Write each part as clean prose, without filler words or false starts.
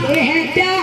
लागे है प्यार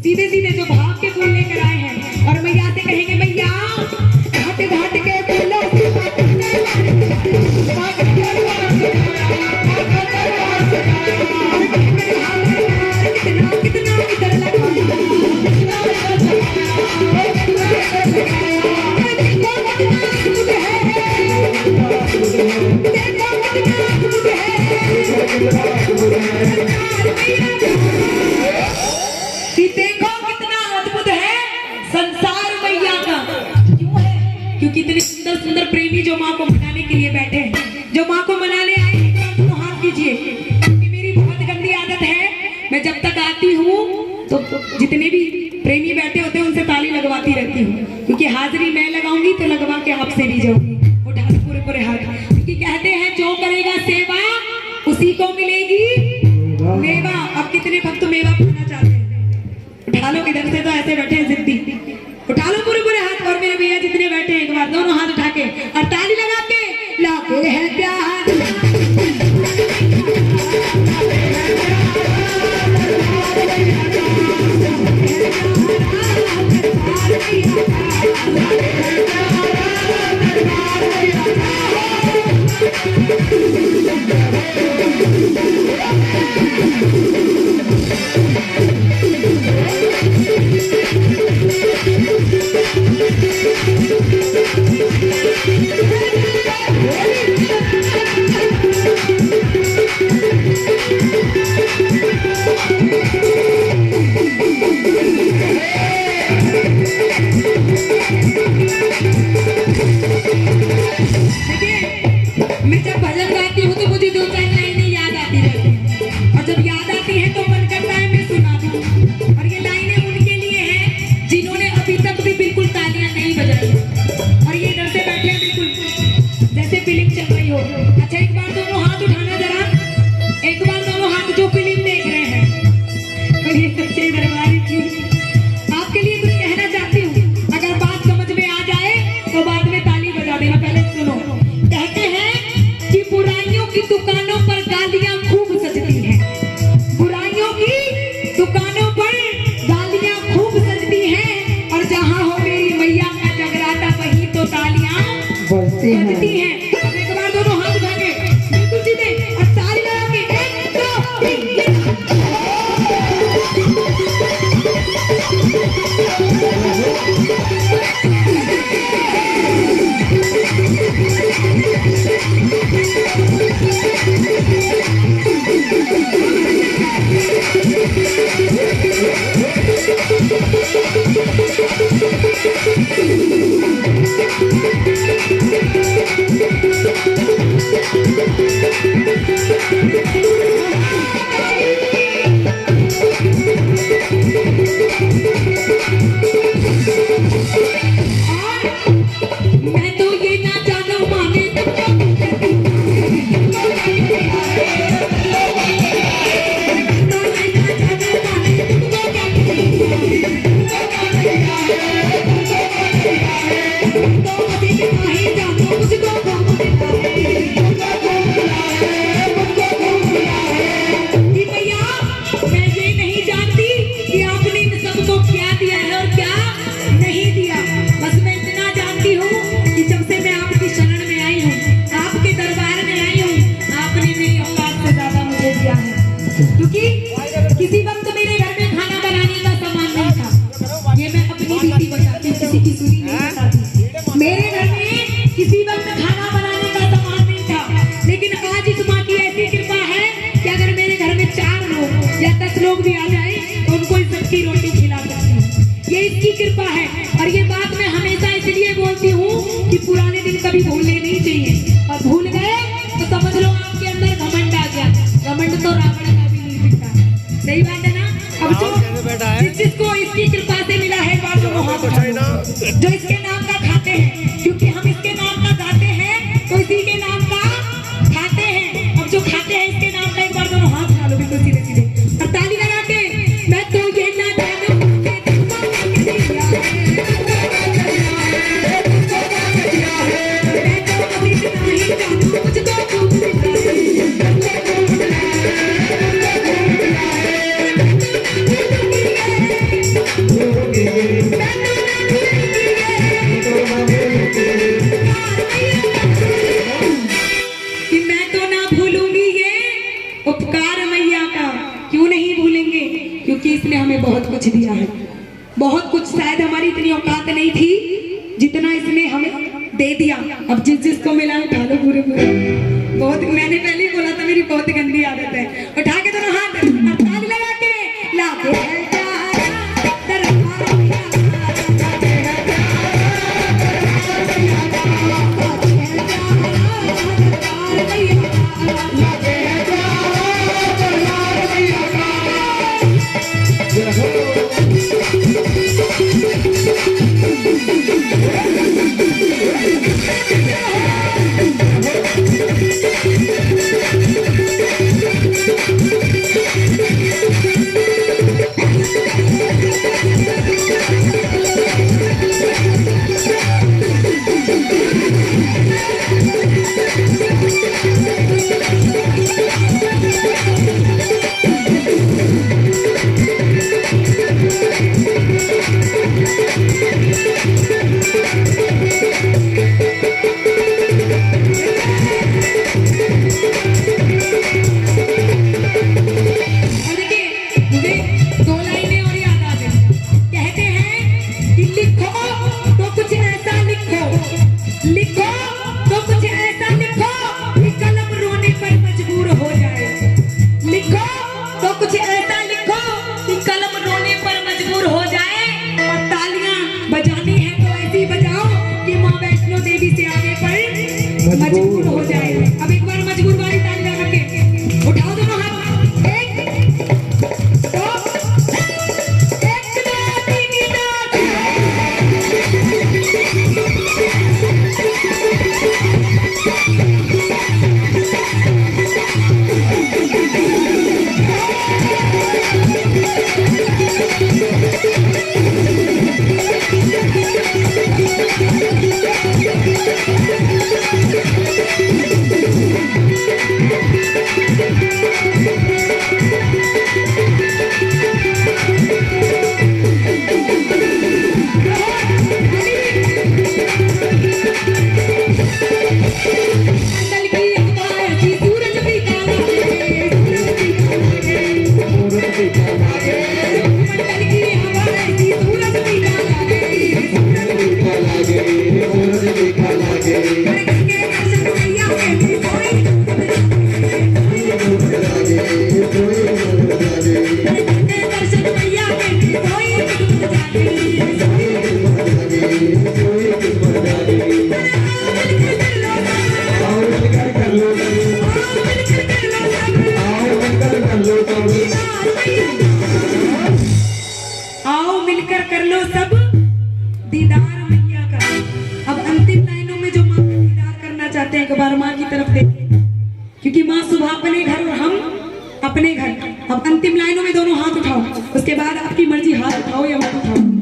सीधे सीधे जो भाव के फूल लेकर आए हैं और मैया से कहेंगे मैया घाट घाट के फूलों कितना कितना इधर देखो कितना अद्भुत है संसार मैया का। क्यों है? क्योंकि इतने सुंदर सुंदर प्रेमी जो माँ को मनाने के लिए बैठे हैं, जो माँ को मनाने आए हैं, तो हाथ कीजिए। क्योंकि मेरी बहुत गंदी आदत है, मैं जब तक आती हूँ तो जितने भी प्रेमी बैठे होते हैं उनसे ताली लगवाती रहती हूँ, क्योंकि हाजिरी मैं लगाऊंगी तो लगवा के आपसे भी जाऊंगी। उठा दो पूरे पूरे हाथ, क्योंकि कहते हैं जो करेगा सेवा उसी को मिलेगी मेवा। अब कितने भक्त मेवा पाना चाहते हैं? उठा लो, इधर से तो ऐसे बैठे हैं जिद्दी। उठा लो पूरे पूरे हाथ, और मेरे भैया जितने बैठे हैं एक बार दोनों हाथ उठा के और ताली लगा के लागे है प्यार। मैं जब भजन गाती हूँ तो मुझे दो चार लाइनें याद आती रहती हैं, और जब याद आती है तो मन करता है मैं सुना दूँ। और ये लाइनें उनके लिए हैं जिन्होंने अभी तक भी बिल्कुल तालियां नहीं बजाई, और ये इधर से बैठे हैं बिल्कुल जैसे फिल्म चल रही हो। अच्छा, एक बार दोनों हाथ उठाना जरा, एक बार दोनों हाथ जो फिल्म देख रहे हैं। और ये सच्चे दरबारी की आपके लिए कुछ कहना चाहती हूँ, अगर बात समझ में आ जाए तो बाद में ताली बजा देना, पहले सुनो। बजती हैं। अब एक बार दोनों हाथ उठा के बिल्कुल सीधे और ताली लगा के 1 2 3 मैं तो ये ना जानू माने क्योंकि किसी वक्त मेरे घर में खाना बनाने का सामान नहीं था। ये मैं अपनी बीती बताती हूँ, किसी की सुनी नहीं बताती। मेरे घर में किसी वक्त खाना बनाने का सामान नहीं था, लेकिन आज इस माँ की ऐसी कृपा है कि अगर मेरे घर में 4 लोग या 10 लोग भी आ जाए तो उनको इस सबकी रोटी खिला सकती हूँ। ये इसकी कृपा है। और ये बात मैं हमेशा इसलिए बोलती हूँ कि पुराने दिन कभी भूलने नहीं चाहिए, और भूल गए तो समझ लो आपके अंदर घमंड आ गया। घमंड तो रावण का भी नहीं दिखता। सही बात है ना। अब जो जिसको इसकी कृपा से मिला है बात जो इसके नाम का खाते हैं, क्योंकि हम इसके नाम का गाते हैं तो इसी के नाम का खाते हैं। अब जो खाते हैं इसके नाम का एक बार दोनों हाथ उठा लो बिल्कुल सीधे सीधे और ताली लगा के मैं तो ये ना जानू इसने हमें बहुत कुछ दिया है। बहुत कुछ, शायद हमारी इतनी औकात नहीं थी जितना इसने हमें दे दिया। अब जिस जिसको मिला उठा लो पूरे पूरे। बहुत, मैंने पहले ही बोला था मेरी बहुत गंदी आदत है। उठा के दोनों हाथ और ताली लगा के लाके मजबूर हो जाए। अब एक बार मजबूर वाली ताली लगा के उठाओ दोनों हाथ। 1 2 1 2 चाहते हैं एक बार माँ की तरफ देखें, क्योंकि माँ सुबह अपने घर और हम अपने घर। अब अंतिम लाइनों में दोनों हाथ उठाओ, उसके बाद आपकी मर्जी हाथ उठाओ या मत उठाओ।